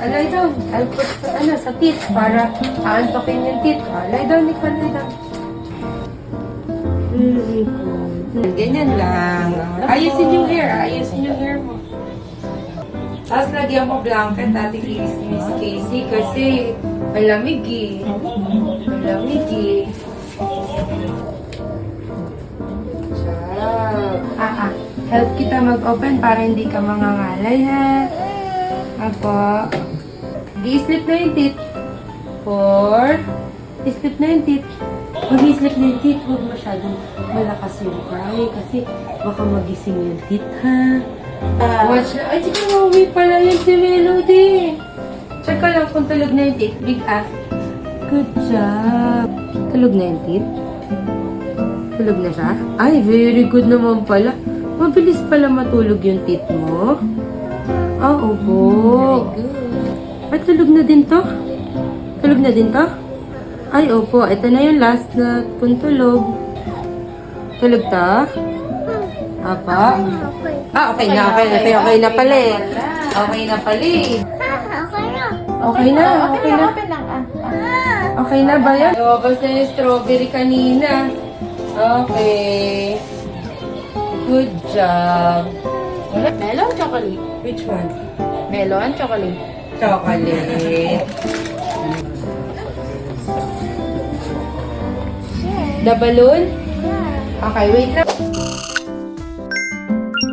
Lie down. I'll put sa teeth para aantokin yung teeth. Lie down, Nicole, lie down. Ganyan lang. Ayusin yung hair mo. Tapos lagyan mo blanket, Ate Miss Casey, kasi malamig eh. Help kita mag-open para hindi ka mangangalay, ha? Apo. I-slip na yung teeth. 4. I-slip na yung teeth. Mag-i-slip na yung teeth. Huwag masyadong malakas yung cry kasi baka magising yung teeth, ha? Watch na. Ay, sige, mauwi pala yan si Melody. Check ka lang kung tulog na yung teeth. Big up. Good job. Tulog na yung teeth? Tulog na siya? Ay, very good naman pala. Mabilis pala matulog yung teeth mo. Ah, opo. Very good. Ay, tulog na din to? Tulog na din to? Ay, opo. Ito na yung last na puntulog. Tulog to? Apa? Ah, okay na pala eh. Okay na pala eh. Okay na. Open lang. Okay na ba yan? Lumabas na yung strawberry kanina. Okay. Good job. Melon, chocolate. Which one? Melon, chocolate. Chocolate. The balloon? Okay, wait lang.